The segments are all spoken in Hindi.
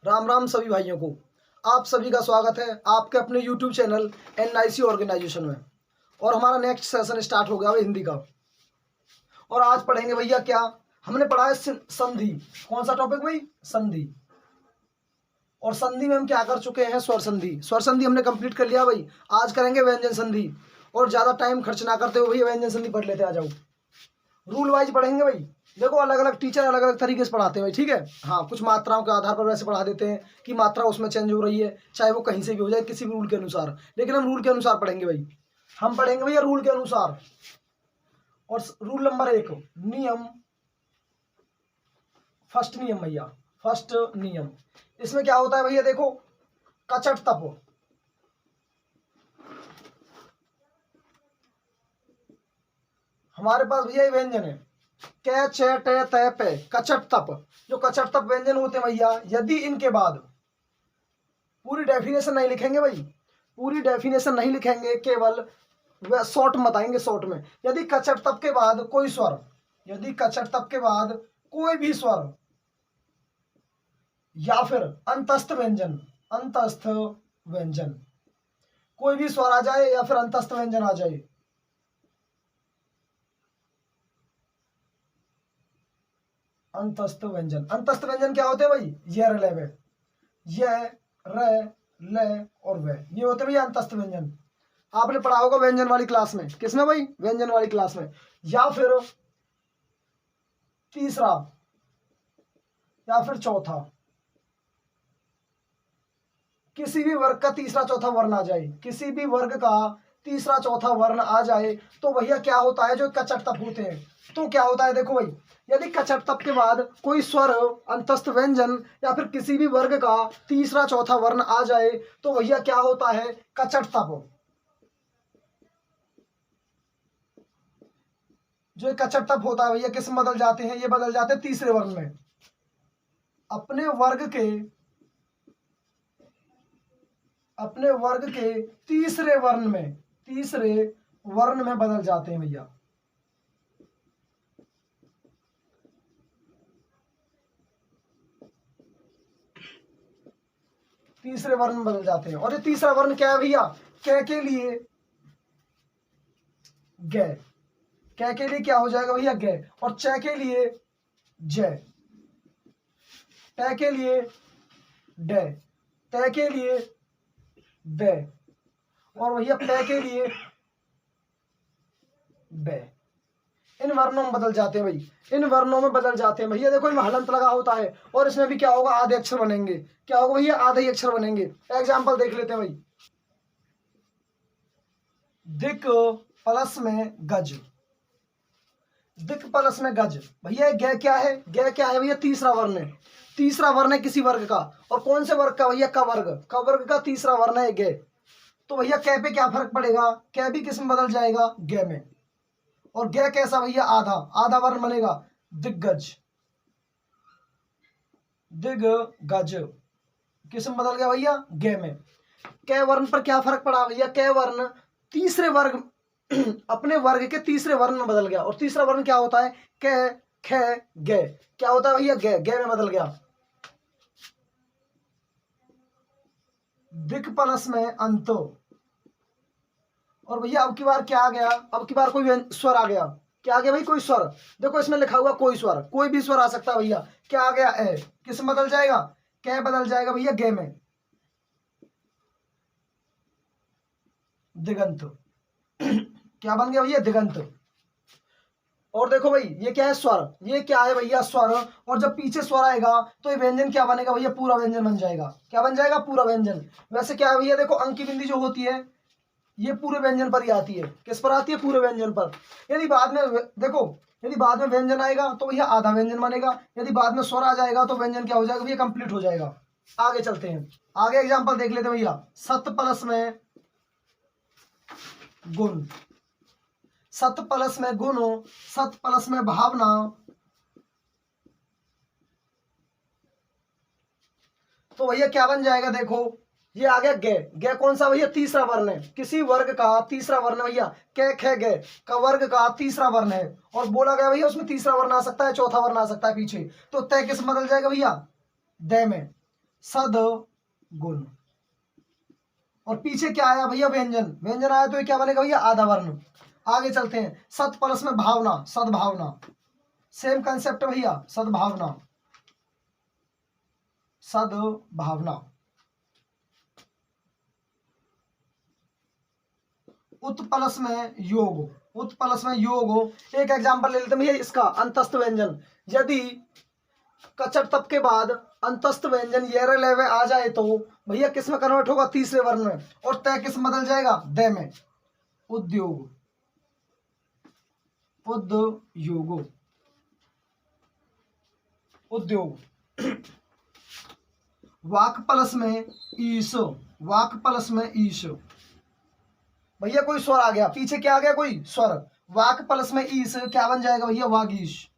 राम राम सभी भाइयों को। आप सभी का स्वागत है आपके अपने YouTube चैनल NIC ऑर्गेनाइजेशन में। और हमारा नेक्स्ट सेशन स्टार्ट हो गया है हिंदी का। और आज पढ़ेंगे भैया क्या हमने पढ़ा है संधि। कौन सा टॉपिक भाई? संधि। और संधि में हम क्या कर चुके हैं? स्वर संधि। स्वर संधि हमने कंप्लीट कर लिया भाई। आज करेंगे व्यंजन संधि। और ज़्यादा टाइम खर्च ना करते हुए भैया व्यंजन संधि पढ़ लेते। आ जाओ, रूल वाइज पढ़ेंगे भाई। देखो अलग अलग टीचर अलग अलग तरीके से पढ़ाते हैं भाई, ठीक है। हाँ, कुछ मात्राओं के आधार पर वैसे पढ़ा देते हैं कि मात्रा उसमें चेंज हो रही है, चाहे वो कहीं से भी हो जाए, किसी भी रूल के अनुसार। लेकिन हम रूल के अनुसार पढ़ेंगे भाई। हम पढ़ेंगे भैया रूल के अनुसार। और रूल नंबर 1 नियम, फर्स्ट नियम भैया, फर्स्ट नियम। इसमें क्या होता है भैया? देखो, कचट तप। हमारे पास भैया ये व्यंजन है कै चे टे तय पे कचट तप। जो कचट तप व्यंजन होते हैं भैया, यदि इनके बाद पूरी डेफिनेशन नहीं लिखेंगे भाई, पूरी डेफिनेशन नहीं लिखेंगे, केवल शॉर्ट में बताएंगे। शॉर्ट में यदि कचट तप के बाद कोई स्वर, यदि कचट तप के बाद कोई भी स्वर या फिर अंतस्थ व्यंजन, अंतस्थ व्यंजन, कोई भी स्वर आ जाए या फिर अंतस्थ व्यंजन आ जाए, अंतस्थ व्यंजन। अंतस्थ व्यंजन क्या होते हैं भाई? ये र ले, ये र ले और वे, ये होते हैं भैया अंतस्थ व्यंजन। आपने पढ़ा होगा व्यंजन वाली क्लास में। किसमें भाई? व्यंजन वाली क्लास में। या फिर तीसरा या फिर चौथा, किसी भी वर्ग का तीसरा चौथा वर्ण आ जाए, किसी भी वर्ग का तीसरा चौथा वर्ण आ जाए तो भैया क्या होता है? जो कचट तप होते हैं तो क्या होता है? देखो भाई, यदि कचट तप के बाद कोई स्वर, अंतस्थ व्यंजन या फिर किसी भी वर्ग का तीसरा चौथा वर्ण आ जाए तो भैया क्या होता है? कचट तप। जो कचट तप होता है भैया किस में बदल जाते हैं? ये बदल जाते हैं तीसरे वर्ण में। अपने वर्ग के तीसरे वर्ण में, तीसरे वर्ण में बदल जाते हैं भैया। तीसरे वर्ण में बदल जाते हैं। और ये तीसरा वर्ण क्या है भैया? कै के लिए गे। कै के लिए क्या हो जाएगा भैया? गे। और च के लिए जय, ट के लिए डे, त के लिए बे, और भैया पे के लिए बे। इन वर्णों में बदल जाते हैं भाई, इन वर्णों में बदल जाते हैं भैया। देखो इनमें हलंत लगा होता है और इसमें भी क्या होगा? आधे अक्षर बनेंगे। क्या होगा भैया? आधे ही अक्षर बनेंगे। एग्जाम्पल देख लेते हैं भाई। दिक प्लस में गज, दिक प्लस में गज। भैया गे क्या है? गे क्या है भैया? तीसरा वर्ण है। तीसरा वर्ण है किसी वर्ग का। और कौन से वर्ग का भैया? का वर्ग, का वर्ग का तीसरा वर्ण है गे। तो भैया कै पे क्या फर्क पड़ेगा? कै भी किस में बदल जाएगा? गे में। और गे कैसा भैया? आधा, आधा वर्ण बनेगा दिग्गज, दिग्गज। किस में बदल गया भैया? गे में। कै वर्ण पर क्या फर्क पड़ा भैया? कै वर्ण तीसरे वर्ग अपने वर्ग के तीसरे वर्ण में बदल गया। और तीसरा वर्ण क्या होता है? कै, खे, गे। क्या होता है भैया? गे, गे में बदल गया। दिक प्लस में अंतो। और भैया अब की बार क्या आ गया? अब की बार कोई स्वर आ गया। क्या आ गया भाई? कोई स्वर। देखो इसमें लिखा हुआ कोई स्वर, कोई भी स्वर आ सकता है भैया। क्या आ गया? ए। किस में बदल जाएगा? कै बदल जाएगा भैया गे में। दिगंत। क्या बन गया भैया? दिगंत। और देखो भाई ये क्या है? स्वर। ये क्या है भैया? स्वर। और जब पीछे स्वर आएगा तो ये व्यंजन क्या बनेगा भैया? पूरा व्यंजन बन जाएगा। क्या बन जाएगा? पूरा व्यंजन। वैसे क्या है भैया? देखो अंक की बिंदी जो होती है ये पूरे व्यंजन पर ही आती है। किस पर आती है? पूरे व्यंजन पर। यदि बाद में देखो, यदि बाद में व्यंजन आएगा तो भैया आधा व्यंजन बनेगा। यदि बाद में स्वर आ जाएगा तो व्यंजन क्या हो जाएगा भैया? कंप्लीट हो जाएगा। आगे चलते हैं, आगे एग्जांपल देख लेते हैं भैया। सत प्लस में गुण, सत प्लस में गुण, सत प्लस में भावना। तो भैया क्या बन जाएगा? देखो ये आ गया गे। गे कौन सा भैया? तीसरा वर्ण है। किसी वर्ग का तीसरा वर्ण भैया। कै खे गे का वर्ग का तीसरा वर्ण है। और बोला गया भैया उसमें तीसरा वर्ण आ सकता है, चौथा वर्ण आ सकता है पीछे। तो तय किस में बदल जाएगा भैया? दे में। सद्गुण। और पीछे क्या आया भैया? व्यंजन। व्यंजन आया तो ये क्या बनेगा भैया? आधा वर्ण। आगे चलते हैं, सत प्लस में भावना, सद्भावना। सेम कंसेप्ट भैया, सद्भावना, सद्भावना। उत प्लस में योग, उत प्लस में योग। एक एग्जांपल ले लेते हैं भैया इसका, अंतस्थ व्यंजन। यदि कचट तप के बाद अंतस्थ व्यंजन ये लेवे आ जाए तो भैया किस में कन्वर्ट होगा? तीसरे वर्ण में। और तय किस में बदल जाएगा? दे में। उद्योग, उद्योग, उद्योग। वाक प्लस में ईश, वाक प्लस में ईश। भैया कोई स्वर आ गया, पीछे क्या आ गया? कोई स्वर। वाक प्लस में ईश क्या बन जाएगा भैया? वागीश।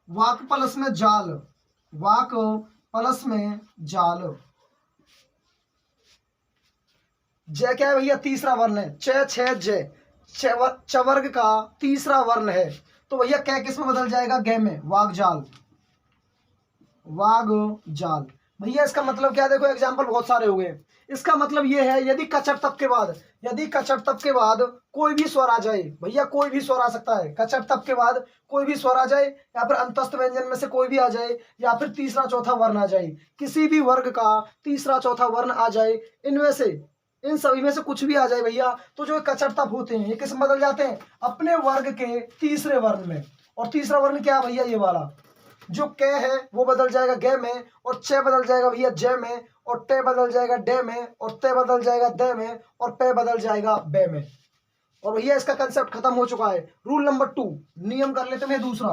वाक प्लस में जाल, वाक प्लस में जाल। जय क्या है भैया? तीसरा वर्ण है। च छ जय, चवर्ग का तीसरा वर्ण है। तो भैया क्या किस में बदल जाएगा? गे में। वागजाल, वागजाल। भैया इसका मतलब क्या? देखो एग्जाम्पल बहुत सारे हो गए। इसका मतलब ये है, यदि कचट तप के बाद, यदि कचट तप के बाद कोई भी स्वर आ जाए, भैया कोई भी स्वर आ सकता है। कचट तप के बाद कोई भी स्वर आ जाए, या फिर अंतस्थ व्यंजन में से कोई भी आ जाए, या फिर तीसरा चौथा वर्ण आ जाए, किसी भी वर्ग का तीसरा चौथा वर्ण आ जाए, इनमें से, इन सभी में से कुछ भी आ जाए भैया, तो जो कचट तप होते हैं ये किस में बदल जाते हैं? अपने वर्ग के तीसरे वर्ण में। और तीसरा वर्ण क्या भैया? ये वाला जो क है वो बदल जाएगा गे में, और च बदल जाएगा भैया जय में, और टे बदल जाएगा डे में, और ते बदल जाएगा दे में, और पे बदल जाएगा बे में। और भैया इसका कंसेप्ट खत्म हो चुका है। रूल नंबर 2, नियम कर लेते हैं दूसरा,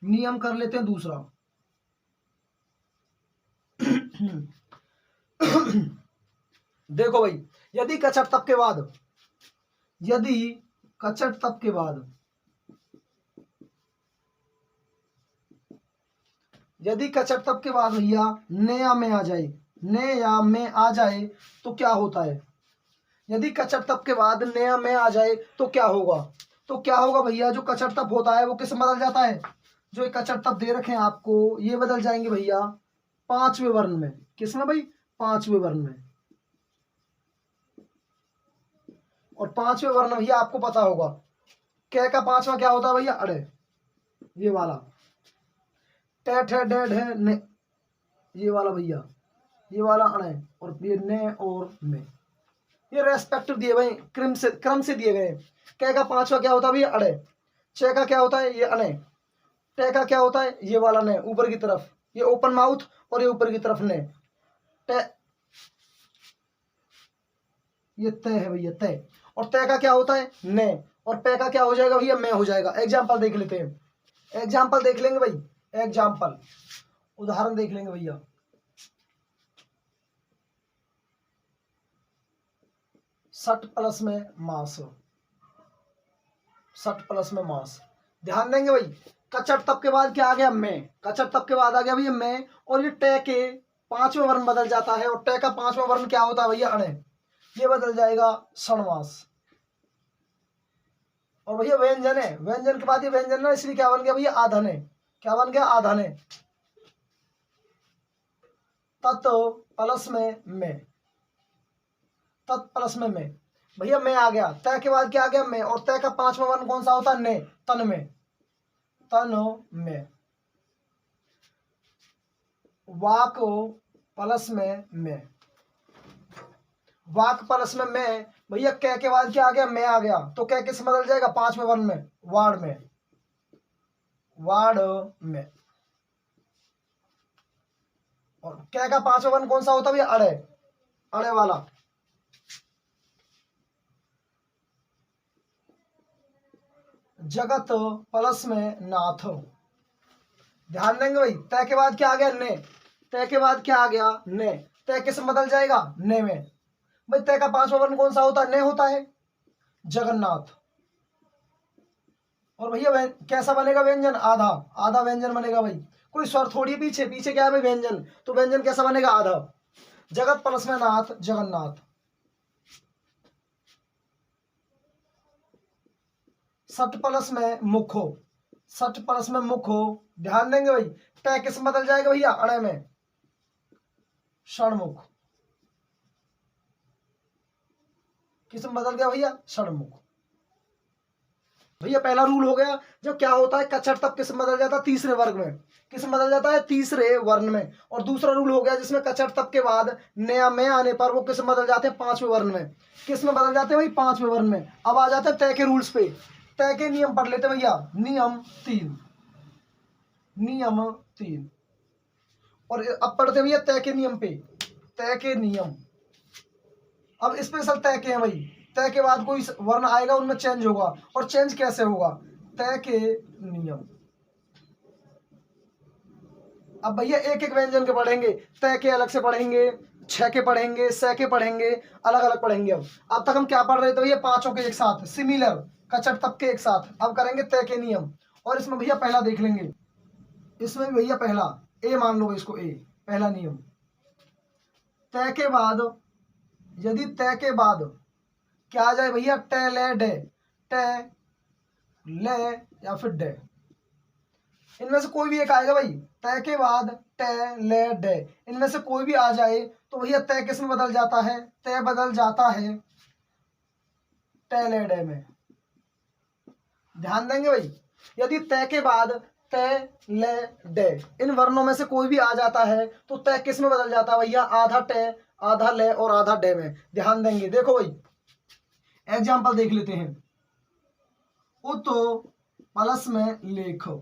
नियम कर लेते हैं दूसरा। देखो भाई, यदि कचट तप के बाद, यदि कचट तप के बाद, यदि कचट तप के बाद भैया ने या में आ जाए, ने या में आ जाए तो क्या होता है? यदि कचट तप के बाद ने या में आ जाए तो क्या होगा? तो क्या होगा भैया? जो कचट तप होता है वो किस में बदल जाता है? जो कचट तप दे रखे हैं आपको, ये बदल जाएंगे भैया पांचवें वर्ण में। किस में भाई? पांचवें वर्ण में। और पांचवें वर्ण भैया आपको पता होगा, कै का पांचवा क्या होता है भैया? अड़े, ये वाला। टे ठे डे ढे ने, ये वाला भैया, ये वाला अणे, और ये ने और में। ये रेस्पेक्टिव दिए भाई, क्रम से दिए गए। कै का पांचवा क्या होता है भैया? अड़े। चे का क्या होता है? ये अने। टे का क्या होता है? ये वाला ने, ऊपर की तरफ, ये ओपन माउथ, और ये ऊपर की तरफ ने। टे, ये तय है भैया, तय। और तय का क्या होता है? ने। और पे का क्या हो जाएगा भैया? में हो जाएगा। एग्जाम्पल देख लेते हैं, एग्जाम्पल देख लेंगे भाई, एग्जाम्पल, उदाहरण देख लेंगे भैया। सट प्लस में मास, सट प्लस में मास। ध्यान देंगे भाई, कचट तप के बाद क्या आ गया? में। कचट तप के बाद आ गया भैया में, और ये टे के पांचवें वर्ण बदल जाता है। और टे का पांचवा वर्ण क्या होता है भैया? अणे। ये बदल जाएगा षणमास। और भैया व्यंजन है, व्यंजन के बाद ये व्यंजन ना, इसलिए क्या बन गया भैया? आधन है। क्या बन गया? आधन है। तत् प्लस में, तत् प्लस में भैया में आ गया। तय के बाद क्या आ गया? में। और तय का पांचवा वर्ण कौन सा होता है? ने। तन में, तन में। वाक प्लस में, वाक प्लस में भैया कै के बाद क्या आ गया? में आ गया। तो कै किस में बदल जाएगा? पांचवें वर्ण में, वाड़ में, वाड़ में। और कै का पांचवा वर्ण कौन सा होता है भैया? अड़े, अड़े वाला। जगत प्लस में नाथ। ध्यान देंगे भाई, तय के बाद क्या आ गया? ने। तय के बाद क्या आ गया? ने। तय किस में बदल जाएगा? ने में। भाई तय का पांचवा वर्ण कौन सा होता है? ने होता है। जगन्नाथ। और भैया कैसा बनेगा व्यंजन? आधा, आधा व्यंजन बनेगा भाई। कोई स्वर थोड़ी पीछे, पीछे क्या है भाई? व्यंजन। तो व्यंजन कैसा बनेगा? आधा। जगत प्लस में नाथ, जगन्नाथ। सट प्लस में मुखो, सट परस में मुख हो। ध्यान देंगे भाई, तय किस में बदल जाएगा भैया, अणे में, षणमुख। किस में बदल गया भैया, षणमुख। भैया पहला रूल हो गया, जब क्या होता है कचर तब किस में बदल जाता है, तीसरे वर्ग में। किस में बदल जाता है, तीसरे वर्ण में। और दूसरा रूल हो गया जिसमें कचर तब के बाद नया में आने पर वो किस में बदल जाते हैं, पांचवें वर्ण में। किस में बदल जाते हैं भाई, पांचवें वर्ण में। अब आ जाते हैं तय के रूल्स पे। तय के नियम पढ़ लेते भैया। नियम 3, नियम 3। और अब पढ़ते भैया तय के नियम पे। तय के नियम, अब स्पेशल तय के हैं भाई। तय के बाद कोई वर्ण आएगा उनमें चेंज होगा, और चेंज कैसे होगा, तय के नियम। अब भैया एक एक व्यंजन के पढ़ेंगे, तय के अलग से पढ़ेंगे, छ के पढ़ेंगे, स के पढ़ेंगे, अलग अलग पढ़ेंगे। अब तक हम क्या पढ़ रहे थे भैया, पांचों के एक साथ, सिमिलर, कचर तब के एक साथ। अब करेंगे तय के नियम। और इसमें भैया पहला देख लेंगे, इसमें भी भैया पहला ए मान लो इसको, ए पहला नियम। तय के बाद, यदि तय के बाद क्या आ जाए भैया, टे ले डे, टे ले या फिर डे, इनमें से कोई भी एक आएगा भाई। तय के बाद टे ले डे, इनमें से कोई भी आ जाए तो भैया तय किस में बदल जाता है, तय बदल जाता है टे ले डे में। ध्यान देंगे भाई, यदि तय के बाद तय ले डे इन वर्णों में से कोई भी आ जाता है तो तय किस में बदल जाता है भैया, आधा टे, आधा ले और आधा डे में। ध्यान देंगे, देखो भाई एग्जाम्पल देख लेते हैं। उत प्लस में लेखो,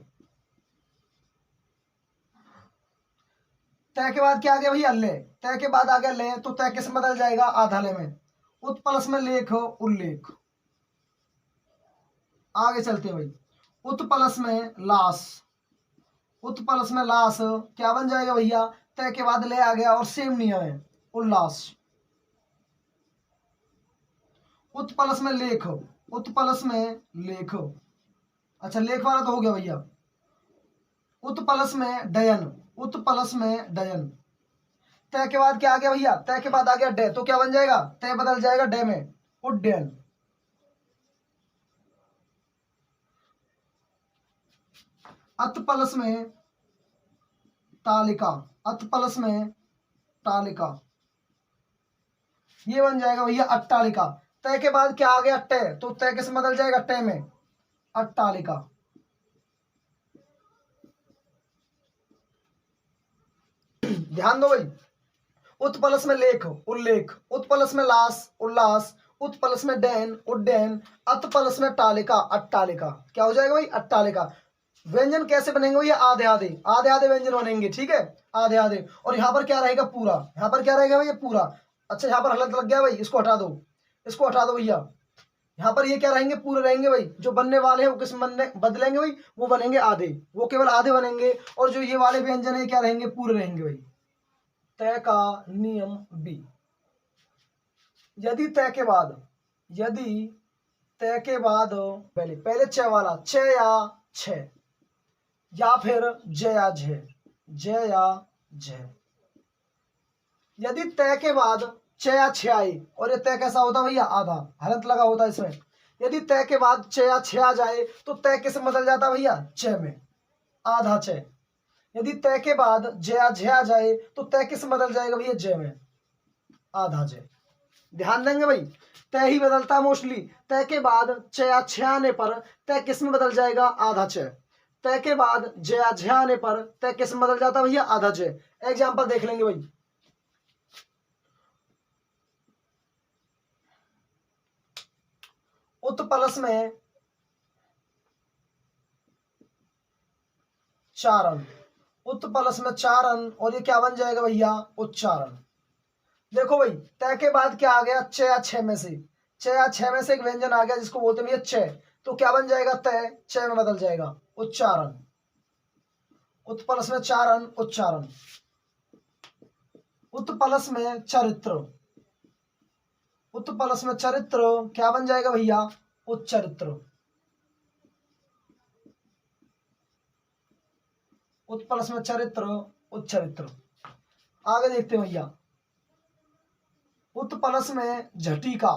तय के बाद क्या आ गया भैया, ले। तय के बाद आ गया ले, तो तय किस में बदल जाएगा, आधा ले में। उत प्लस में लेख, उल्लेख। आगे चलते हैं भाई, उत प्लस में लाश, उत प्लस में लाश क्या बन जाएगा भैया, तय के बाद ले आ गया और सेम नियम है, उल्लास। उत प्लस में लेख, उत प्लस में लेख, अच्छा लेख वाला तो हो गया भैया। उत प्लस में डयन, उत प्लस में डयन। तय के बाद क्या आ गया भैया, तय के बाद आ गया डे, तो क्या बन जाएगा, तय बदल जाएगा डे में, उड्डयन। अत प्लस में तालिका, अत प्लस में तालिका, ये बन जाएगा भैया अट्टालिका। तय के बाद क्या आ गया, टे, तो तय किस में बदल जाएगा, टे में, अट्टालिका। ध्यान दो भाई, उत प्लस में लेख, उल्लेख, उत प्लस में लाश, उल्लास, उत प्लस में डैन, उड्डयन, अत प्लस में टालिका, अट्टालिका। क्या हो जाएगा भाई, अट्टालिका। व्यंजन कैसे बनेंगे भैया, आधे आधे, आधे आधे व्यंजन बनेंगे, ठीक है, आधे आधे। और यहाँ पर क्या रहेगा, पूरा, यहाँ पर क्या रहेगा भैया, पूरा। अच्छा यहाँ पर हलत लग गया भाई, इसको हटा दो, इसको हटा दो भैया। यहाँ पर ये क्या रहेंगे, पूरे रहेंगे भाई। जो बनने वाले हैं वो किस बनने बदलेंगे भाई, वो बनेंगे आधे, वो केवल आधे बनेंगे। और जो ये वाले व्यंजन है क्या रहेंगे, पूरे रहेंगे भाई। तय का नियम बी, यदि तय के बाद, यदि तय के बाद पहले पहले च वाला, च या छ, या फिर ज या झ, ज या झ। यदि तय के बाद च या छ आए, और ये तय कैसा होता भैया, आधा, हलंत लगा होता है इसमें। यदि तय के बाद च या छ आ जाए तो तय किस में बदल जाता भैया, च में, आधा च। यदि तय के बाद ज या झ आ जाए तो तय किस में बदल जाएगा भैया, ज में, आधा ज। ध्यान देंगे भाई, तय ही बदलता है मोस्टली। तय के बाद च या छ आने पर तय किस में बदल जाएगा, आधा च। तय के बाद ज या झ आने पर तय किस में बदल जाता भैया, आधा ज। एग्जाम्पल देख लेंगे भाई, उत प्लस में चारण, उत प्लस में चारण, और ये क्या बन जाएगा भैया, उच्चारण। देखो भाई तय के बाद क्या आ गया, च या छ में से, च या छ में से एक व्यंजन आ गया जिसको बोलते हैं भैया च, तो क्या बन जाएगा, तय च में बदल जाएगा, उच्चारण। उत प्लस में चारण, उच्चारण। उत प्लस में चरित्र, उत प्लस में चरित्र, क्या बन जाएगा भैया, उच्चरित्र। उत प्लस में चरित्र, उच्चरित्र। आगे देखते हैं भैया, उत प्लस में झटिका,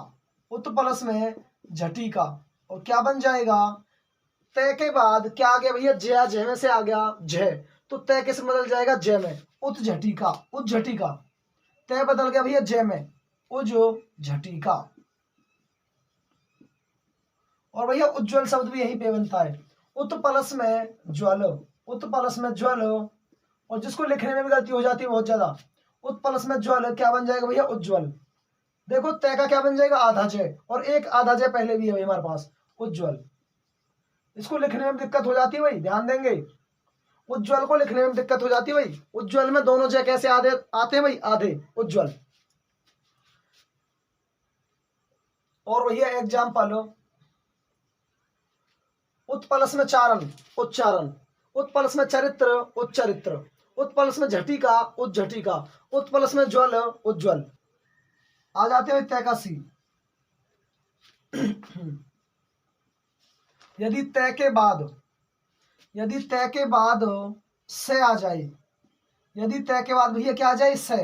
उत प्लस में झटिका, और क्या बन जाएगा, तय के बाद क्या आ गया भैया, जया, जय में से आ गया जय, तो तय किस में बदल जाएगा, जय में। उज्झटिका, उज्झटिका, तय बदल गया भैया जय में, उज्झटिका। और भैया उज्ज्वल शब्द भी यहीं पे बनता है, उत्पलस में ज्वल, उत्पलस में ज्वल। और जिसको लिखने में भी गलती हो जाती है बहुत ज्यादा, उत्पलस में ज्वल क्या बन जाएगा भैया, उज्ज्वल। देखो तय का क्या बन जाएगा, आधा जय, और एक आधा जय पहले भी है भाई हमारे पास, उज्ज्वल। इसको लिखने में दिक्कत हो जाती है भाई, ध्यान देंगे। उज्ज्वल को लिखने में दिक्कत हो जाती है भाई। उज्ज्वल में दोनों जय कैसे आधे आते हैं भाई, आधे, उज्ज्वल। और भैया एग्जाम्पल, उत्पलस में चारण, उच्चारण। उत्पलस में चरित्र, उच्चरित्र। उत्पलस में झटिका, उज्झटिका। उत्पलस में ज्वल, उज्ज्वल। आ जाते हैं तय का सी। यदि तय के बाद, यदि तय के बाद से आ जाए, यदि तय के बाद भैया क्या आ जाए, से,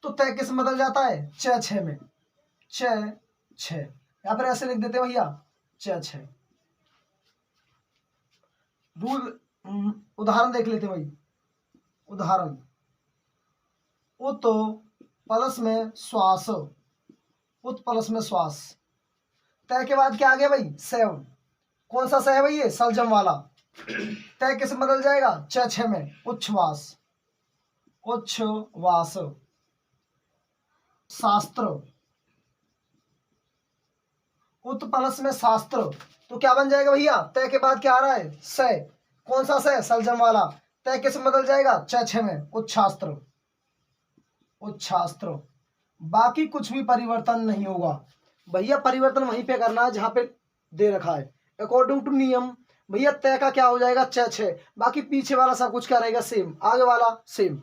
तो तय किस में बदल जाता है, छ, छ में, छ, छ। या फिर ऐसे लिख देते हैं भैया, छ, छ। रूल, उदाहरण देख लेते हैं भाई। उदाहरण, उत पलस में श्वास, उत्पलस में श्वास। तय के बाद क्या आ गया भाई, सेव। कौन सा से है भाई, ये सलजम वाला। तय किस में बदल जाएगा, छ, छ में, उच्छ्वास, उच्छ्वास। शास्त्र, उत्पलस में शास्त्र, तो क्या बन जाएगा भैया, तय के बाद क्या आ रहा है, से। कौन सा से, सलजम वाला। तय किस में बदल जाएगा, छ, छ में, उच्छास्त्र, उच्छास्त्र। बाकी कुछ भी परिवर्तन नहीं होगा भैया, परिवर्तन वहीं पे करना है जहां पे दे रखा है, अकॉर्डिंग टू नियम। भैया तय का क्या हो जाएगा, छ, छ। बाकी पीछे वाला सब कुछ क्या रहेगा, सेम। आगे वाला सेम।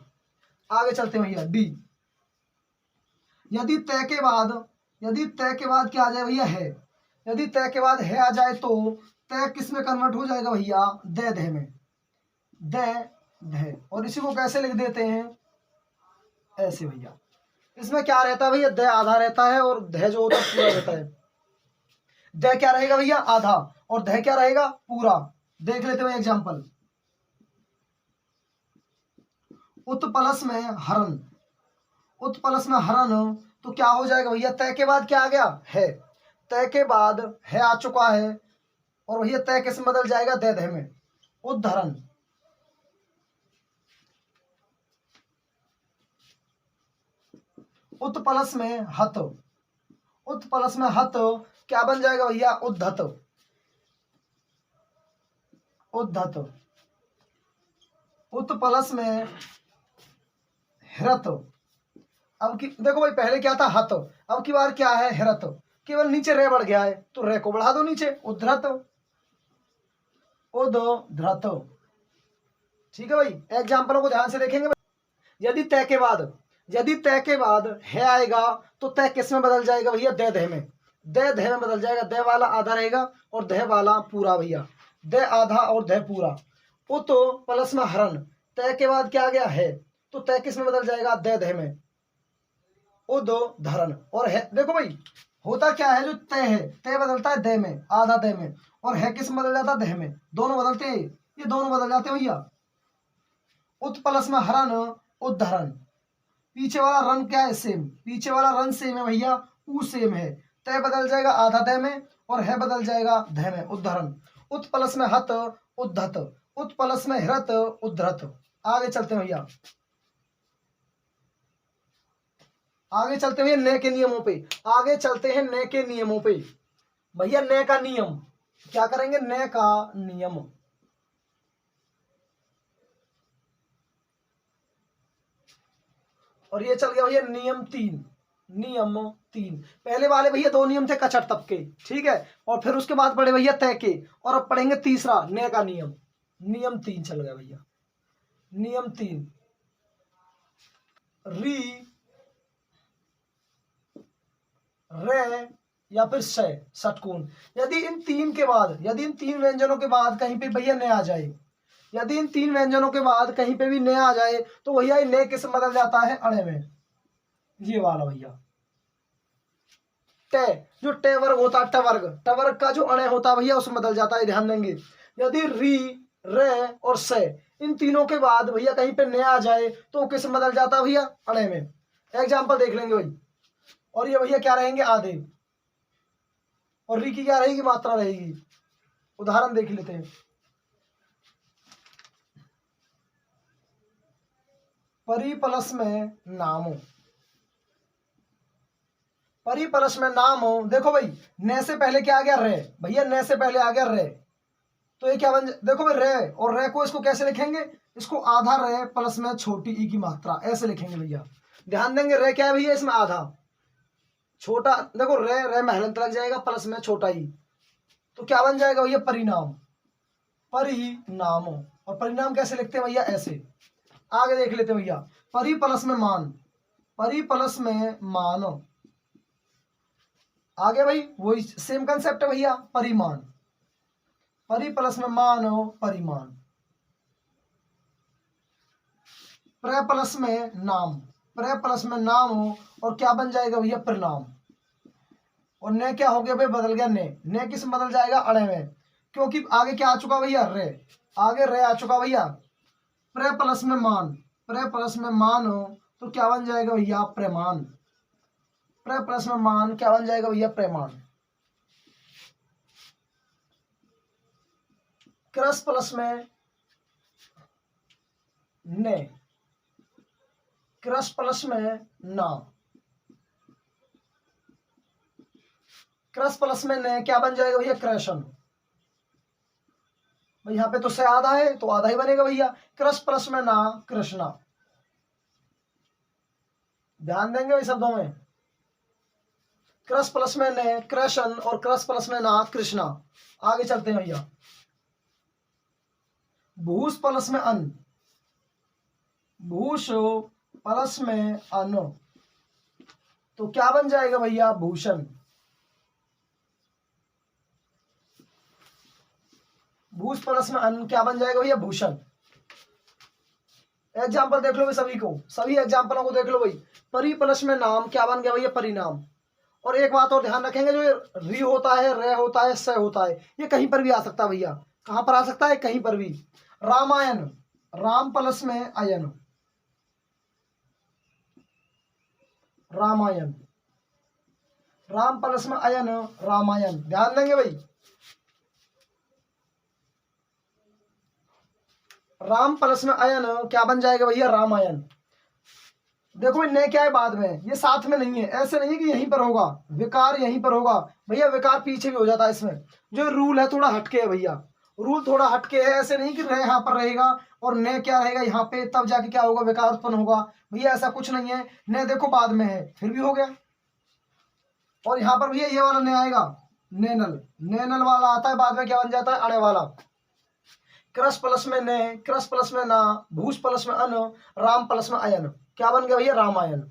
आगे चलते हैं भैया, डी। यदि तय के बाद, यदि तय के बाद क्या आ जाए भैया, है। यदि तय के बाद है आ जाए तो तय किस में कन्वर्ट हो जाएगा भैया, दे, धे में, दे, धे। और इसी को कैसे लिख देते हैं, ऐसे भैया। इसमें क्या रहता है भैया, दे आधा रहता है और धे जो होता है पूरा रहता है। दे क्या रहेगा भैया, आधा, और धे क्या रहेगा, पूरा। देख लेते हैं एग्जांपल। उत्पलस में हरण, उत्पलस में हरण, तो क्या हो जाएगा भैया, तय के बाद क्या आ गया, है। तय के बाद है आ चुका है, और भैया तय किस में बदल जाएगा, दे, धे में, उद्धरण। उत्पलस में हत, उत्पलस में हत, क्या बन जाएगा भैया, उद्धत, उद्धत। उत्पलस में हिरत। अब की देखो भाई, पहले क्या था, हत, अब की बार क्या है, हिरत। केवल नीचे रे बढ़ गया है, तो रे को बढ़ा दो नीचे, उद्धत, उद्धत। ठीक है भाई, एग्जाम्पलों को ध्यान से देखेंगे भाई। यदि तय के बाद, यदि तय के बाद है आएगा तो तय किस में बदल जाएगा भैया, दे, धे में, दे, धे में बदल जाएगा। दे वाला आधा रहेगा और दे वाला पूरा भैया, दे आधा और दे पूरा। वो तो प्लस में हरण, तय के बाद क्या आ गया, है, तो तय किस में बदल जाएगा, दे, धे में, ओ दो धरण। और है, देखो भाई होता क्या है, जो तय है, तय बदलता है दे में, आधा दे में, और है किस में बदल जाता है, दे में। दोनों बदलते हैं, ये दोनों बदल जाते हैं भैया। उत्पलस में हरण, उद्धरण। पीछे वाला रन क्या है, सेम। पीछे वाला रन सेम है भैया, ऊ सेम है। तय बदल जाएगा आधा दे में, और है बदल जाएगा धे में, उद्धरण। उत्पलस में हत, उद्धत। उत्पलस में हिरत, उद्धत। आगे चलते हैं भैया, आगे चलते हैं नए के नियमों पे। आगे चलते हैं नए के नियमों पे भैया। नए का नियम क्या करेंगे, नए का नियम। और ये चल गया भैया नियम 3, नियम 3। पहले वाले भैया 2 नियम थे कचट तबके, ठीक है, और फिर उसके बाद पढ़े भैया तय के, और अब पढ़ेंगे तीसरा नए का नियम। नियम 3 चल गया भैया, नियम 3। री, रे या फिर से, षटकोण। यदि इन 3 के बाद, यदि इन 3 व्यंजनों के बाद कहीं पे भैया नया आ जाए, यदि इन 3 व्यंजनों के बाद कहीं पे भी नया आ जाए, तो भैया नए किस में बदल जाता है, अणे में, ये वाला भैया। टे, जो टे वर्ग होता है, टवर्ग, टवर्ग का जो अणे होता है भैया उसमें बदल जाता है, ध्यान देंगे। यदि री, रे और से इन तीनों के बाद भैया कहीं पे न आ जाए तो किस में बदल जाता है भैया? अणे में। एग्जाम्पल देख लेंगे भाई। और ये भैया क्या रहेंगे? आधे। और री की क्या रहेगी? मात्रा रहेगी। उदाहरण देख लेते हैं। परिप्लस में नाम हो, परिप्लस में नाम हो। देखो भाई, ने से पहले क्या आ गया? रे। भैया ने से पहले आ गया रे, तो ये क्या बन देखो भाई, रे और रे को इसको कैसे लिखेंगे? इसको आधा रे प्लस में छोटी ई की मात्रा, ऐसे लिखेंगे भैया। ध्यान देंगे, रे क्या है भैया? इसमें आधा, छोटा। देखो रे, रे में हलंत लग जाएगा, प्लस में छोटा ई, तो क्या बन जाएगा भैया? परिणाम। परिणाम। और परिणाम कैसे लिखते हैं भैया? ऐसे। आगे देख लेते हैं भैया। परि प्लस में मान, परि प्लस में मान। आगे भाई वही सेम कंसेप्ट है भैया, परिमाण। परि प्लस में मान, परिमाण। प्र प्लस में नाम, प्र प्लस में नाम हो, और क्या बन जाएगा भैया? परिणाम। और ने क्या हो गया भाई? बदल गया ने किस में बदल जाएगा? अड़े में, क्योंकि आगे क्या आ चुका भैया? रे। आगे रे आ चुका भैया। प्र प्लस में मान, प्र प्लस में मान हो, तो क्या बन जाएगा भैया? प्रमाण। प्र प्लस में मान क्या बन जाएगा भैया? प्रमाण। क्रस प्लस में ने, क्रस प्लस में ना, क्रस प्लस में ने क्या बन जाएगा भैया? क्रशन। भाई यहाँ पे तो से आधा है तो आधा ही बनेगा भैया। क्रस प्लस में ना, कृष्णा। ध्यान देंगे भाई शब्दों में। क्रस प्लस में ने कृष्ण और क्रस प्लस में ना कृष्णा। आगे चलते हैं भैया। भूष प्लस में अन, भूष प्लस में अन, तो क्या बन जाएगा भैया? भूषण। भूष प्लस में अन क्या बन जाएगा भैया? भूषण। एग्जाम्पल देख लो भाई सभी को, सभी एग्जाम्पलों को देख लो भाई। परि प्लस में नाम क्या बन गया भैया? परिणाम। और एक बात और ध्यान रखेंगे, जो री होता है, रे होता है, स होता है, ये कहीं पर भी आ सकता है भैया। कहां पर आ सकता है? कहीं पर भी। रामायण, राम प्लस में अयन, रामायण। राम प्लस में अयन, रामायण। ध्यान देंगे भाई। राम प्लस में अयन क्या बन जाएगा भैया? रामायण। देखो भाई ने क्या है बाद में, ये साथ में नहीं है। ऐसे नहीं है कि यहीं पर होगा विकार, यहीं पर होगा भैया, विकार पीछे भी हो जाता है इसमें। जो रूल है थोड़ा हटके है भैया, रूल थोड़ा हटके है। ऐसे नहीं कि रह यहाँ पर रहेगा और ने क्या रहेगा यहाँ पे, तब जाके क्या होगा? विकार उत्पन्न होगा भैया, ऐसा कुछ नहीं है। ने देखो बाद में है फिर भी हो गया। और यहाँ पर भैया ये वाला ने आएगा, नैनल, नैनल वाला आता है बाद में, क्या बन जाता है? अणे वाला। क्रस प्लस में ने, क्रस प्लस में ना, भूष प्लस में अन, राम प्लस में अयन, क्या बन गया भैया? रामायण।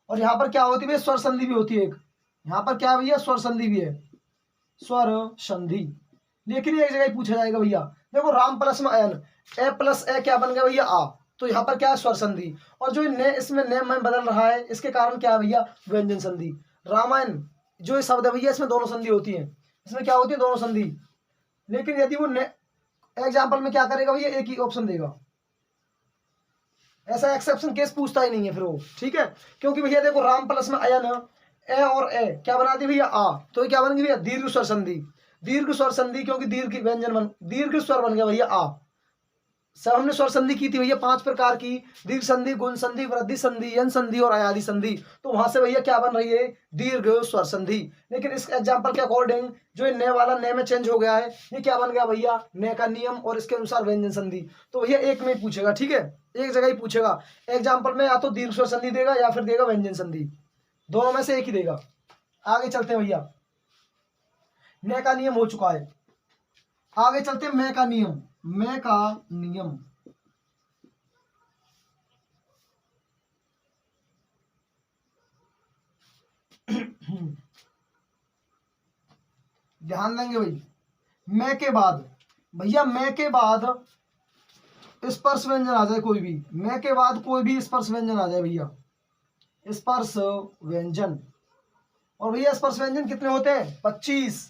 और यहाँ पर क्या होती है? स्वर संधि भी होती है एक। यहाँ पर क्या है भैया? स्वर संधि भी है, स्वर संधि। लेकिन एक जगह ही पूछा जाएगा भैया। देखो राम प्लस में अयन, ए प्लस ए क्या बन गया भैया? आ। तो यहाँ पर क्या है? स्वर संधि। और जो ने इसमें ने में बदल रहा है, इसके कारण क्या है भैया? व्यंजन संधि। रामायण जो शब्द है भैया, इसमें दोनों संधि होती है। इसमें क्या होती है? दोनों संधि। लेकिन यदि वो ने एग्जाम्पल में क्या करेगा भैया? एक ही ऑप्शन देगा। ऐसा एक्सेप्शन केस पूछता ही नहीं है फिर वो, ठीक है। क्योंकि भैया देखो राम प्लस में अयन, ए और ए क्या बना दी भैया? आ। तो ये क्या बन गई भैया? दीर्घ स्वर संधि। दीर्घ स्वर संधि, क्योंकि दीर्घ व्यंजन बन, दीर्घ स्वर बन गया भैया आ। सब हमने स्वर संधि की थी भैया 5 प्रकार की, दीर्घ संधि, गुण संधि, वृद्धि संधि, यन संधि और अयादि संधि। तो वहां से भैया क्या बन रही है? दीर्घ स्वर संधि। लेकिन इस एग्जांपल के अकॉर्डिंग जो ने वाला ने में चेंज हो गया है, ये क्या बन गया भैया? ने का नियम, और इसके अनुसार व्यंजन संधि। तो भैया एक में ही पूछेगा, ठीक है, एक जगह ही पूछेगा एग्जाम्पल में। या तो दीर्घ स्वर संधि देगा या फिर देगा व्यंजन संधि, दोनों में से एक ही देगा। आगे चलते हैं भैया। ने का नियम हो चुका है, आगे चलते हैं। मैं का नियम, मैं का नियम। ध्यान देंगे भाई। मैं के बाद भैया, मैं के बाद स्पर्श व्यंजन आ जाए कोई भी, मैं के बाद कोई भी स्पर्श व्यंजन आ जाए भैया, स्पर्श व्यंजन। और भैया स्पर्श व्यंजन कितने होते हैं? 25।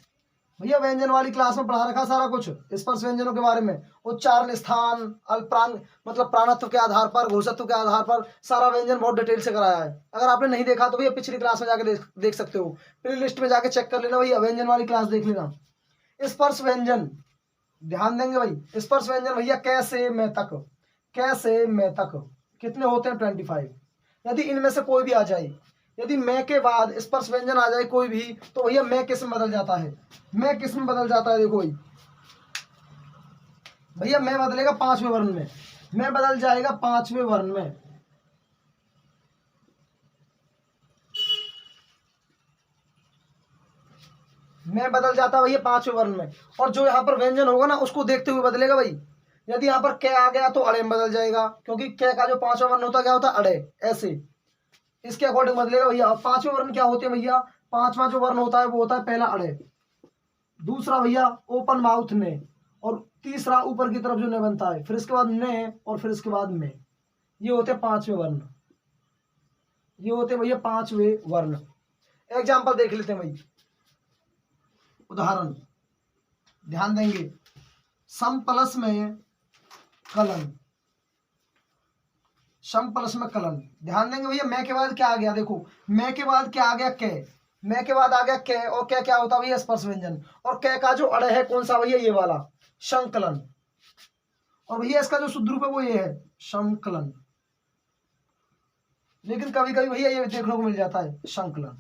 भैया व्यंजन वाली क्लास में पढ़ा रखा सारा कुछ स्पर्श व्यंजनों के बारे में, उच्चारण, स्थान, अल्पप्राण मतलब प्राणत्व के आधार पर, घोषत्व के आधार पर सारा व्यंजन बहुत डिटेल से कराया है। अगर आपने नहीं देखा तो भैया पिछली क्लास में जाके देख सकते हो, प्ले लिस्ट में जाके चेक कर लेना भैया, व्यंजन वाली क्लास देख लेना। स्पर्श व्यंजन ध्यान देंगे भाई, स्पर्श व्यंजन भैया कैसे मैं तक, कैसे मैं तक कितने होते हैं 25। यदि इनमें से कोई भी आ जाए, यदि मैं के बाद स्पर्श व्यंजन आ जाए कोई भी, तो भैया मैं किस में बदल जाता है, मैं किस में बदल जाता है, देखो भैया मैं बदलेगा 5वें वर्ण में, मैं बदल जाएगा 5वें वर्ण में। मैं बदल जाता भैया 5वें वर्ण में, और जो यहाँ पर व्यंजन होगा ना उसको देखते हुए बदलेगा भाई। यदि यहाँ पर कै आ गया तो अड़े में बदल जाएगा, क्योंकि कै का जो 5वां वर्ण होता क्या होता है, अड़े, ऐसे इसके अकॉर्डिंग बदलेगा भैया। और 5वें वर्ण क्या होते हैं भैया, 5वां जो वर्ण होता है वो होता है पहला अड़े, दूसरा भैया ओपन माउथ ने, और तीसरा ऊपर की तरफ जो ने बनता है, फिर इसके बाद ने, और फिर इसके बाद में। ये होते हैं 5वें वर्ण, ये होते हैं भैया 5वें वर्ण। एग्जाम्पल देख लेते हैं भाई, उदाहरण ध्यान देंगे। सम प्लस में कलन, सम प्लस में कलन ध्यान देंगे भैया। मैं के बाद क्या आ गया, देखो मैं के बाद क्या आ गया, कै, मैं के बाद आ गया कै, और कै क्या होता है भैया, स्पर्श व्यंजन। और कै का जो अड़े है कौन सा भैया, ये वाला संकलन, और भैया इसका जो शुद्ध रूप है वो ये है संकलन। लेकिन कभी कभी भैया ये देखने को मिल जाता है संकलन,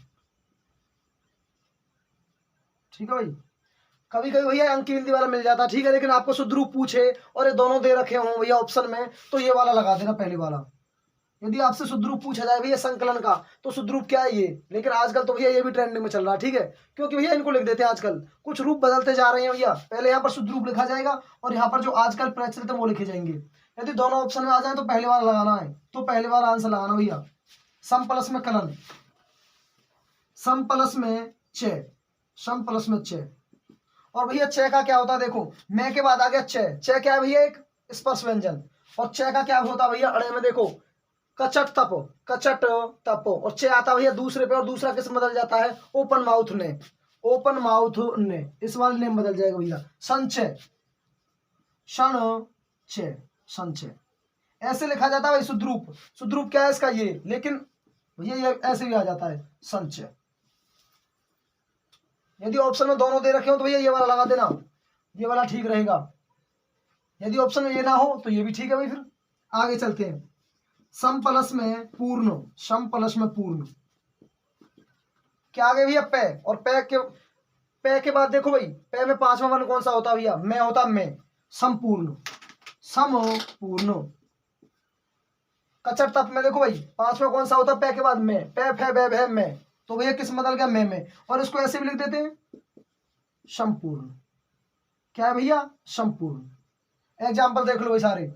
ठीक है भाई, कभी कभी भैया अंक की बिंदी वाला मिल जाता है, ठीक है। लेकिन आपको शुद्ध रूप पूछे और ये दोनों दे रखे हों भैया ऑप्शन में, तो ये वाला लगा देना पहले वाला। यदि आपसे शुद्ध रूप पूछा जाए भैया संकलन का, तो शुद्ध रूप क्या है ये, लेकिन आजकल तो भैया ये भी ट्रेंडिंग में चल रहा है, ठीक है, क्योंकि भैया इनको लिख देते हैं आजकल, कुछ रूप बदलते जा रहे हैं भैया। पहले यहाँ पर शुद्ध रूप लिखा जाएगा और यहाँ पर जो आजकल प्रचलित है वो लिखे जाएंगे। यदि दोनों ऑप्शन में आ जाए तो पहले वाला लगाना है, तो पहले वाला आंसर लगाना भैया। सम प्लस में कलन, सम प्लस में च, सम प्लस में च। और भैया च का क्या होता है, देखो मैं के बाद आ गया च, च क्या है भैया, एक स्पर्श व्यंजन। और च का क्या होता है भैया, अड़े में देखो कचट तप, कचट तप, और चे आता भैया दूसरे पे, और दूसरा किस बदल जाता है, ओपन माउथ ने, ओपन माउथ ने, इस वाले नेम बदल जाएगा भैया संचय, क्षण छे, संचय। ऐसे लिखा जाता है भाई शुद्ध रूप, शुद्ध रूप क्या है इसका ये, लेकिन भैया ये ऐसे भी आ जाता है संचय। यदि ऑप्शन में दोनों दे रखे हो तो भैया ये वाला लगा देना, ये वाला ठीक रहेगा। यदि ऑप्शन में ये ना हो तो ये भी ठीक है भाई। फिर आगे चलते हैं, सम प्लस में पूर्ण, सम प्लस में पूर्ण क्या आ गया भैया, पै, और पै के बाद देखो भाई, पै में 5वां वर्ण कौन सा होता है भैया, मैं होता, मैं, संपूर्ण, समपूर्ण। कचट तप में देखो भाई 5वां कौन सा होता है, पै के बाद मैं, पै फै बै भै मैं, तो भैया किस बदल गया, मैं में, और इसको ऐसे भी लिख देते हैं संपूर्ण। क्या है भैया, संपूर्ण। एग्जाम्पल देख लो भाई सारे।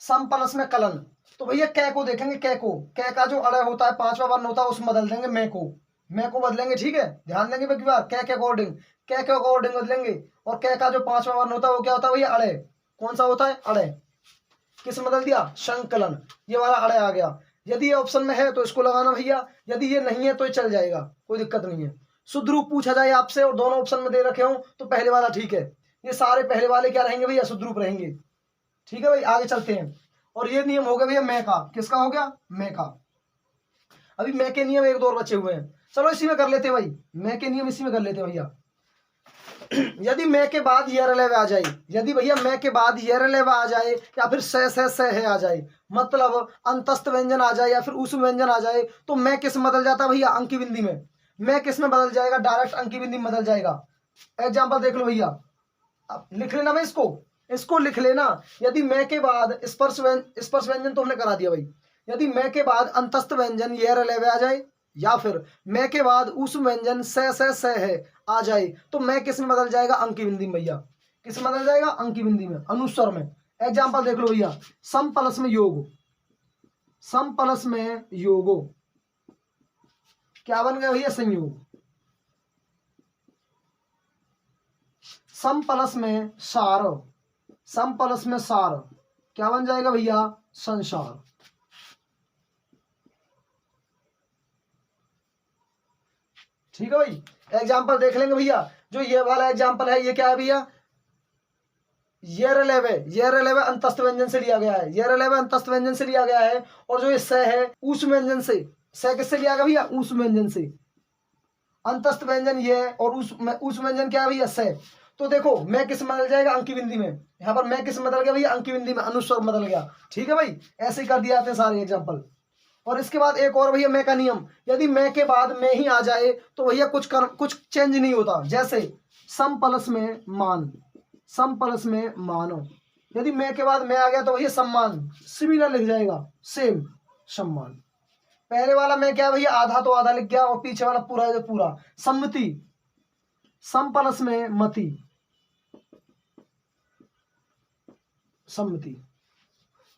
सम प्लस में कलन, तो भैया कै को देखेंगे, कै को, कै का जो अड़य होता है 5वां वर्ण होता है उसमें बदल देंगे मैं को बदलेंगे, ठीक है, ध्यान देंगे एक बार, कै के अकॉर्डिंग, कै के अकॉर्डिंग बदलेंगे। और कै का जो 5वां वर्ण होता है वो क्या होता है भैया, अड़य, कौन सा होता है, अड़य, किस बदल दिया, संकलन, ये वाला अड़य आ गया। यदि ये ऑप्शन में है तो इसको लगाना भैया, यदि ये नहीं है तो ये चल जाएगा, कोई दिक्कत नहीं है। शुद्ध रूप पूछा जाए आपसे और दोनों ऑप्शन में दे रखे हो तो पहले वाला ठीक है, ये सारे पहले वाले क्या रहेंगे भैया, शुद्ध रूप रहेंगे, ठीक है भाई। आगे चलते हैं, और ये नियम हो गया भैया मैं का, किसका हो गया, मैं का। अभी मैं के नियम एक दो और बचे हुए हैं, चलो इसी में कर लेते हैं भाई, मैं के नियम इसी में कर लेते हैं भैया। यदि मैं के बाद ये रलेव आ जाए, यदि भैया मैं के बाद ये रलेव आ जाए, या फिर से है आ जाए, मतलब अंतस्थ व्यंजन आ जाए या फिर उस व्यंजन आ जाए, तो मैं किस में बदल जाता है भैया, अंकी बिंदी में। मैं किस में बदल जाएगा, डायरेक्ट अंकी बिंदी में बदल जाएगा। एग्जाम्पल देख लो भैया, अब लिख लेना भाई, इसको लिख लेना। यदि मैं के बाद स्पर्श व्यंजन तो हमने करा दिया भाई, यदि मैं के बाद अंतस्थ व्यंजन ये रलेवे आ जाए, या फिर मैं के बाद उस व्यंजन से है आ जाए, तो मैं किस में बदल जाएगा, अंकी बिंदी में भैया, किस में बदल जाएगा, अंकी बिंदी में, अनुस्वर में। एग्जाम्पल देख लो भैया, सम प्लस में योग, सम प्लस में योगो क्या बन गया भैया, संयोग। सम प्लस में सार, सम प्लस में सार क्या बन जाएगा भैया, संसार। ठीक है भाई। एग्जाम्पल देख लेंगे भैया। जो ये वाला एग्जाम्पल है ये क्या है भैया, ये रेलेवे अंतस्थ व्यंजन से लिया गया है, ये रेलेवे अंतस्थ व्यंजन से लिया गया है। और जो ये स है उस व्यंजन से, स किससे लिया गया भैया, उस व्यंजन से। अंतस्थ व्यंजन ये है और उस व्यंजन क्या है भैया, स। तो देखो मैं किस में बदल जाएगा, अंकी बिंदी में। यहाँ पर मैं किस में बदल गया भैया, अंकी बिंदी में, अनुस्वर बदल गया। ठीक है भाई, ऐसे ही कर दिया जाते हैं सारे एग्जाम्पल। और इसके बाद एक और भैया मैं का नियम, यदि मैं के बाद मैं ही आ जाए तो भैया कुछ चेंज नहीं होता। जैसे सम प्लस में मान, सम प्लस में मानो, यदि मैं के बाद मैं आ गया तो भैया सम्मान, सिमिलर लिख जाएगा, सेम सम्मान। पहले वाला मैं क्या भैया, आधा तो आधा लिख गया, और पीछे वाला पूरा है जो पूरा। सम्मति, सम प्लस में मति, सम्मति,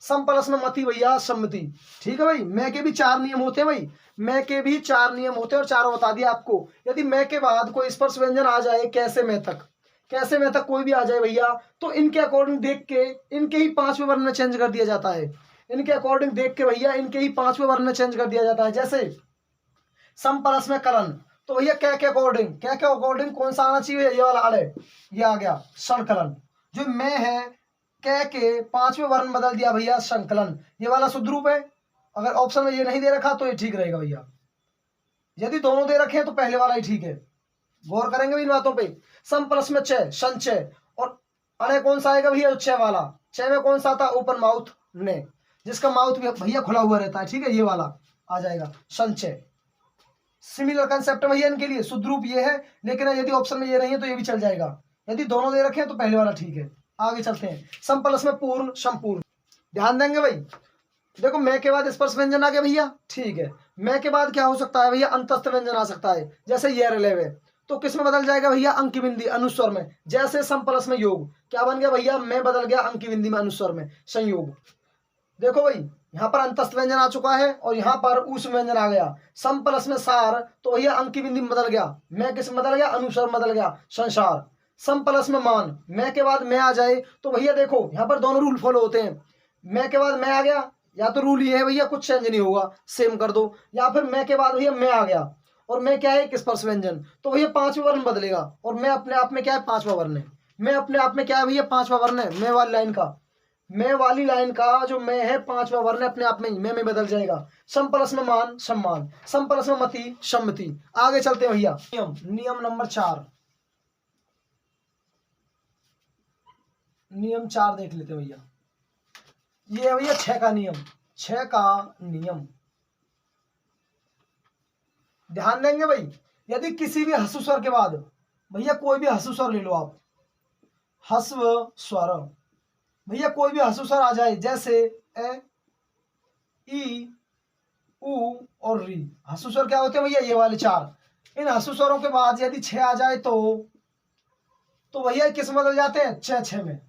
सम प्लस में मति भैया सम्मति। ठीक है भाई, मैं के भी 4 नियम होते हैं भाई, मैं के भी 4 नियम होते हैं और चारों बता दिया आपको। यदि मैं के बाद कोई स्पर्श व्यंजन आ जाए, कैसे मैं तक, कैसे में तक कोई भी आ जाए भैया, तो इनके अकॉर्डिंग देख के इनके ही 5वें वर्ण में चेंज कर दिया जाता है। इनके अकॉर्डिंग देख के भैया इनके ही 5वें वर्ण में चेंज कर दिया जाता है। जैसे सम प्लस में कलन, तो भैया क्या के अकॉर्डिंग, क्या के अकॉर्डिंग कौन सा आना चाहिए, ये वाला अड़े, ये आ गया संकलन। जो मैं है कै के 5वें वर्ण बदल दिया भैया संकलन, ये वाला शुद्ध रूप है। अगर ऑप्शन में ये नहीं दे रखा तो ये ठीक रहेगा भैया। यदि दोनों दे रखे हैं तो पहले वाला ही ठीक है। गौर करेंगे इन बातों पे। सम प्लस में चय, संचय, और अणे कौन सा आएगा भैया, चय वाला। चय में कौन सा आता, ओपन माउथ ने, जिसका माउथ भी भैया खुला हुआ रहता है। ठीक है, ये वाला आ जाएगा संचय। सिमिलर कंसेप्ट भैया इनके लिए, शुद्ध रूप ये है, लेकिन यदि ऑप्शन में ये नहीं है तो ये भी चल जाएगा। यदि दोनों दे रखे हैं तो पहले वाला ठीक है। आगे चलते हैं, सम प्लस में पूर्ण, संपूर्ण। ध्यान देंगे भाई, देखो मैं के बाद स्पर्श व्यंजन आ गया भैया, ठीक है। मैं के बाद क्या हो सकता है भैया, अंतस्थ व्यंजन आ सकता है। जैसे ये रेलेवे, तो किस में बदल जाएगा भैया, अंकी बिंदी, अनुस्वर में। जैसे सम प्लस में योग, क्या बन गया भैया, मैं बदल गया अंकी बिंदी में, अनुस्वर में, संयोग। देखो भाई, यहाँ पर अंतस्थ व्यंजन आ चुका है और यहाँ पर उस व्यंजन आ गया। सम प्लस में सार, तो भैया अंकी बिंदी में बदल गया, मैं किस में बदल गया, अनुस्वर बदल गया, संसार। सम प्लस में मान, मैं के बाद मैं आ जाए तो भैया देखो यहाँ पर दोनों रूल फॉलो होते हैं। मैं के बाद मैं आ गया, या तो रूल ये है भैया कुछ चेंज नहीं होगा, सेम कर दो, या फिर मैं के बाद भैया मैं आ गया और मैं क्या है एक स्पर्श व्यंजन, तो भैया 5वां वर्ण बदलेगा। और मैं अपने आप में क्या है, 5वां वर्ण है। मैं अपने आप में क्या है भैया, 5वां वर्ण है। मैं वाली लाइन का, मैं वाली लाइन का जो मैं है 5वां वर्ण है, अपने आप में ही मैं बदल जाएगा। सम प्लस में मान, सम्मान। सम प्लस में मति, सम्मति। आगे चलते हैं भैया, नियम नंबर 4, नियम 4 देख लेते हैं भैया। ये है भैया 6 का नियम, 6 का नियम। ध्यान देंगे भाई, यदि किसी भी ह्रस्व स्वर के बाद, भैया कोई भी ह्रस्व स्वर ले लो आप, ह्रस्व स्वर, भैया कोई भी ह्रस्व स्वर आ जाए, जैसे ए, ई, उ और री। ह्रस्व स्वर क्या होते हैं भैया, ये वाले 4। इन ह्रस्व स्वरों के बाद यदि 6 आ जाए तो भैया किस में बदल जाते हैं, 6 में,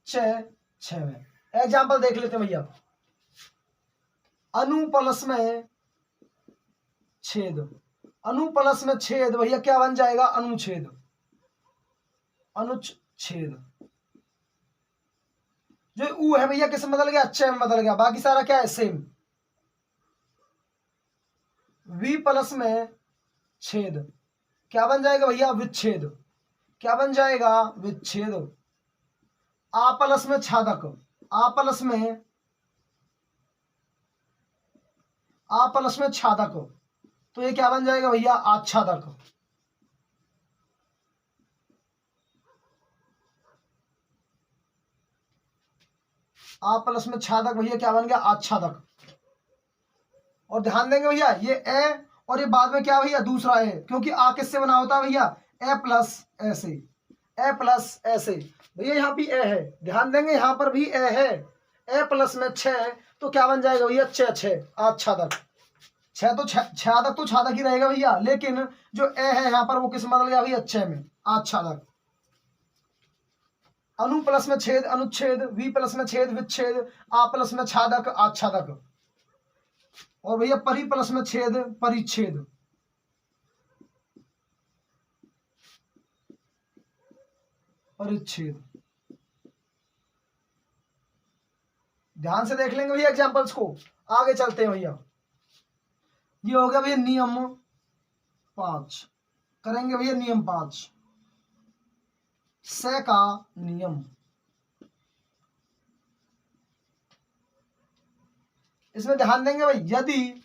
6 में। एग्जाम्पल देख लेते हैं भैया, अनु प्लस में छेद, अनु प्लस में छेद, भैया क्या बन जाएगा, अनुच्छेद, अनुच्छेद। जो ऊ है भैया किस में बदल गया, च में बदल गया, बाकी सारा क्या है, सेम। वी प्लस में छेद, क्या बन जाएगा भैया, विच्छेद, क्या बन जाएगा, विच्छेद। आ प्लस में छादक, आ प्लस में छादक, तो ये क्या बन जाएगा भैया, आच्छादक। आ प्लस में छादक, भैया क्या बन गया, आच्छादक। और ध्यान देंगे भैया, ये ए और ये बाद में क्या भैया, दूसरा है, क्योंकि आ किससे बना होता है भैया, ए प्लस ऐसे, ए प्लस ऐसे। भैया यहाँ भी ए है, ध्यान देंगे यहाँ पर भी ए है। ए प्लस में 6, तो क्या बन जाएगा भैया, 6 आच्छादक। 6 तो छादक तो छादक ही रहेगा भैया, लेकिन जो ए है यहाँ पर वो किस में बदल गया भैया, 6 में, आच्छादक। अनु प्लस में छेद, अनुच्छेद। वी प्लस में छेद, विच्छेद। आ प्लस में छादक, आच्छादक। और भैया परि प्लस में छेद, परिच्छेद। परिच्छेद। ध्यान से देख लेंगे भैया एग्जांपल्स को। आगे चलते हैं भैया, ये हो गया भैया नियम 5, करेंगे भैया नियम 5, से का नियम। इसमें ध्यान देंगे भाई, यदि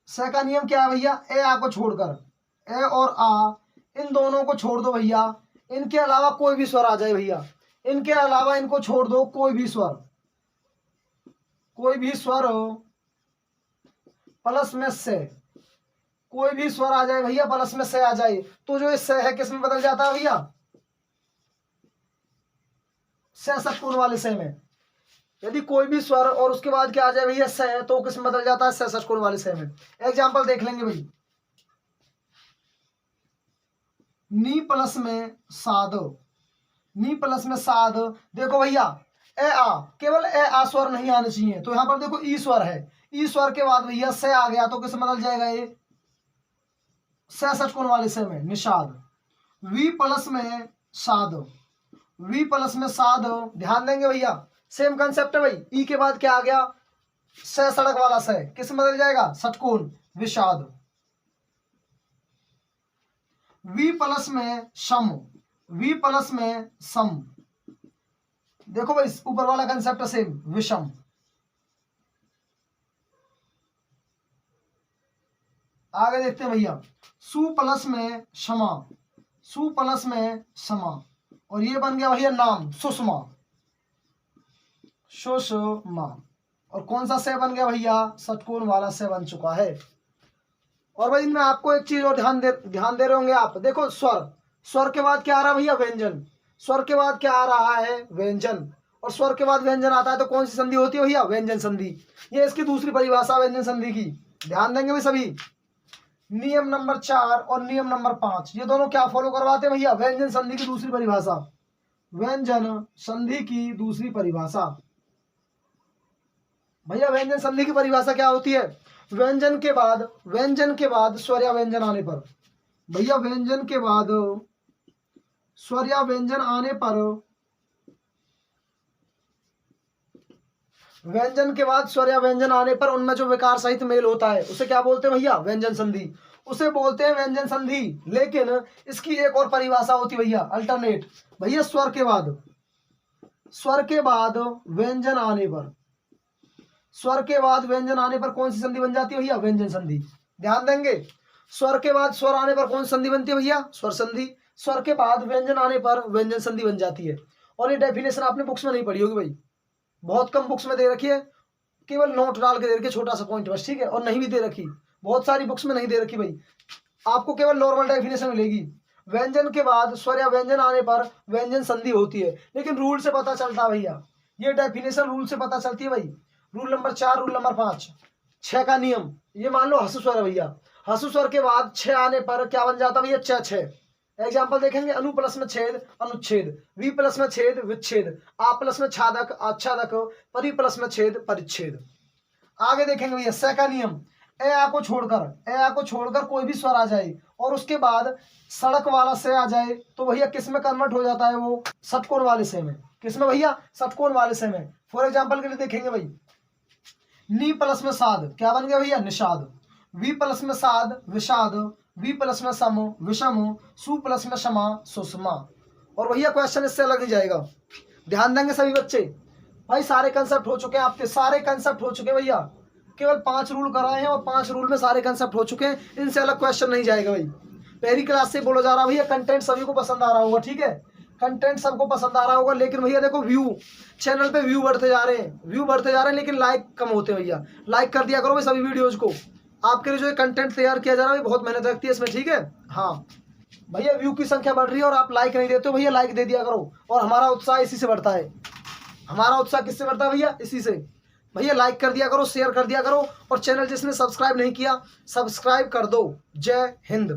से का नियम क्या है भैया, ए आ को छोड़कर, ए और आ इन दोनों को छोड़ दो भैया, इनके अलावा कोई भी स्वर आ जाए भैया, इनके अलावा इनको छोड़ दो, कोई भी स्वर प्लस में से, कोई भी स्वर आ जाए भैया प्लस में से आ जाए, तो जो ये से है किस में बदल जाता है भैया, से षटकोण वाले से में। यदि कोई भी स्वर और उसके बाद क्या आ जाए भैया से, तो किस में बदल जाता है, से षटकोण वाले से में। एग्जाम्पल देख लेंगे भाई, नी प्लस में साध, नी प्लस में साध। देखो भैया ए आ, केवल ए आ स्वर नहीं आने चाहिए, तो यहां पर देखो ई स्वर है, ई स्वर के बाद भैया से आ गया तो किस बदल जाएगा, ये से षटकोण वाले से में, निषाद। वी प्लस में साध, वी प्लस में साध। ध्यान देंगे भैया, सेम कंसेप्ट है भाई, ई के बाद क्या आ गया, से सड़क वाला से, किस में बदल जाएगा, षटकोण, विषाद। वी प्लस में सम, वी प्लस में सम। देखो भाई ऊपर वाला कंसेप्ट सेम, विषम। आगे देखते हैं भैया, सु प्लस में क्षमा, सु प्लस में क्षमा, और ये बन गया भैया नाम, सुषमा, सुषमा। और कौन सा से बन गया भैया, षटकोण वाला से बन चुका है। और भाई इनमें आपको एक चीज और ध्यान दे रहे होंगे आप, देखो स्वर के बाद क्या आ रहा है भैया, व्यंजन। स्वर के बाद क्या आ रहा है, व्यंजन। और स्वर के बाद व्यंजन आता है तो कौन सी संधि होती है भैया, व्यंजन संधि। ये इसकी दूसरी परिभाषा व्यंजन संधि की। ध्यान देंगे भाई सभी, नियम नंबर 4 और नियम नंबर 5 ये दोनों क्या फॉलो करवाते हैं भैया, व्यंजन संधि की दूसरी परिभाषा, व्यंजन संधि की दूसरी परिभाषा। भैया व्यंजन संधि की परिभाषा क्या होती है, व्यंजन के बाद स्वर या व्यंजन आने पर, भैया व्यंजन के बाद स्वर या व्यंजन आने पर, व्यंजन के बाद स्वर या व्यंजन आने पर उनमें जो विकार सहित मेल होता है उसे क्या बोलते हैं भैया, व्यंजन संधि, उसे बोलते हैं व्यंजन संधि। लेकिन इसकी एक और परिभाषा होती है भैया, अल्टरनेट। भैया स्वर के बाद व्यंजन आने पर, स्वर के बाद व्यंजन आने पर कौन सी संधि बन जाती है भैया, व्यंजन संधि। ध्यान देंगे, स्वर के बाद स्वर आने पर कौन सी संधि बनती है भैया, स्वर संधि। स्वर के बाद व्यंजन आने पर व्यंजन संधि बन जाती है। और ये डेफिनेशन आपने बुक्स में नहीं पढ़ी होगी भाई, बहुत कम बुक्स में दे रखी है, केवल नोट डाल के दे रखी है, छोटा सा पॉइंट बस, ठीक है। और नहीं भी दे रखी, बहुत सारी बुक्स में नहीं दे रखी भाई, आपको केवल नॉर्मल डेफिनेशन मिलेगी। व्यंजन के बाद स्वर या व्यंजन आने पर व्यंजन संधि होती है। लेकिन रूल से पता चलता है भैया, ये डेफिनेशन रूल से पता चलती है भाई। रूल नंबर 4, रूल नंबर 5, 6 का नियम। ये मान लो हसु स्वर है भैया, हसु स्वर के बाद 6 आने पर क्या बन जाता भैया, 6। एग्जाम्पल देखेंगे, अनु प्लस में छेद, अनुच्छेद। वी प्लस में छेद, विच्छेद। आ प्लस में छादक, आच्छादक। परि प्लस में छेद, परिच्छेद। आगे देखेंगे भैया से का नियम, ए आ को छोड़कर कोई भी स्वर आ जाए और उसके बाद सड़क वाला से आ जाए तो भैया किस में कन्वर्ट हो जाता है, वो षटकोण वाले से में। किस में भैया, षटकोण वाले से में। फॉर एग्जाम्पल के लिए देखेंगे भाई, नी प्लस में साध क्या बन गया भैया, निषाद। वी प्लस में साध, विषाद। वी प्लस में सम, विषम। सु प्लस में क्षमा, सुषमा। और भैया क्वेश्चन इससे अलग नहीं जाएगा, ध्यान देंगे सभी बच्चे। भाई सारे कंसेप्ट हो चुके हैं आपके, सारे कंसेप्ट हो चुके हैं भैया, केवल 5 रूल कराए हैं और 5 रूल में सारे कंसेप्ट हो चुके हैं, इनसे अलग क्वेश्चन नहीं जाएगा भाई। पहली क्लास से बोला जा रहा है भैया, कंटेंट सभी को पसंद आ रहा होगा, ठीक है, कंटेंट सबको पसंद आ रहा होगा। लेकिन भैया देखो व्यू, चैनल पे व्यू बढ़ते जा रहे हैं, लेकिन लाइक कम होते हैं भैया। लाइक कर दिया करो भाई सभी वीडियोज को, आपके लिए जो ये कंटेंट तैयार किया जा रहा है बहुत मेहनत लगती है इसमें, ठीक है। हाँ भैया व्यू की संख्या बढ़ रही है और आप लाइक नहीं देते हो भैया, लाइक दे दिया करो। और हमारा उत्साह इसी से बढ़ता है, हमारा उत्साह किससे बढ़ता है भैया, इसी से। भैया लाइक कर दिया करो, शेयर कर दिया करो, और चैनल जिसने सब्सक्राइब नहीं किया सब्सक्राइब कर दो। जय हिंद।